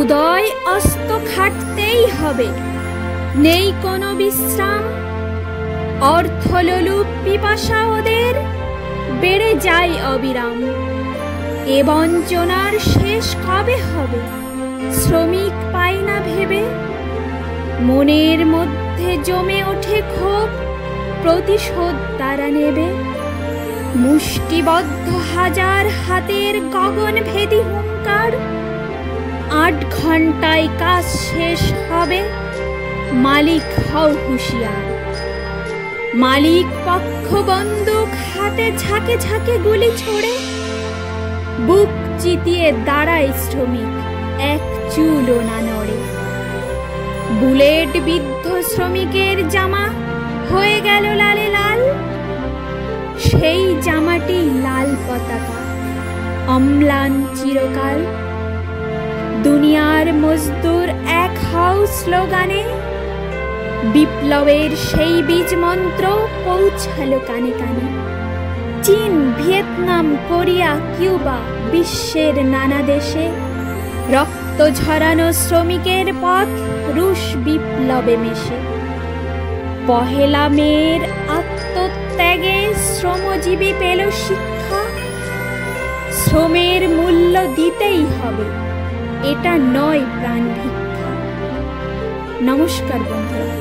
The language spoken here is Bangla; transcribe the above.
উদয় অস্ত খাটতেই হবে, নেই কোনো বিশ্রাম। অর্থলোলুপ পিপাসা ওদের বেড়ে যায় অবিরাম। এ বঞ্চনার শেষ কবে হবে, শ্রমিক পায় না ভেবে। মনের মধ্যে জমে ওঠে ক্ষোভ, প্রতিশোধ তারা নেবে। মুষ্টিবদ্ধ হাজার হাতের গগনভেদী হুঙ্কার। ৮ ঘন্টায় কাজ শেষ হবে, মালিক হও হুঁশিয়ার। মালিক পক্ষ বন্দুক হাতে ঝাঁকে ঝাঁকে গুলি ছোড়ে। বুক চিতিয়ে দাঁড়ায় শ্রমিক, এক চুলও না নড়ে। বুলেট বিদ্ধ শ্রমিকের জামা হয়ে গেল লালে লাল। সেই জামাটি লাল পতাকা, অম্লান চিরকাল। দুনিয়ার মজদুর এক হও স্লোগানে, বিপ্লবের সেই বীজ মন্ত্র পৌঁছালো কানে কানে। চীন, ভিয়েতনাম, কোরিয়া, কিউবা, বিশ্বের নানা দেশে রক্ত ঝরানো শ্রমিকের পথ রুশ বিপ্লবে মেশে। পহেলা মের আত্মত্যাগে শ্রমজীবী পেল শিক্ষা। শ্রমের মূল্য দিতেই হবে, এটা নয় প্রাণ ভিক্ষা। নমস্কার বন্ধুরা।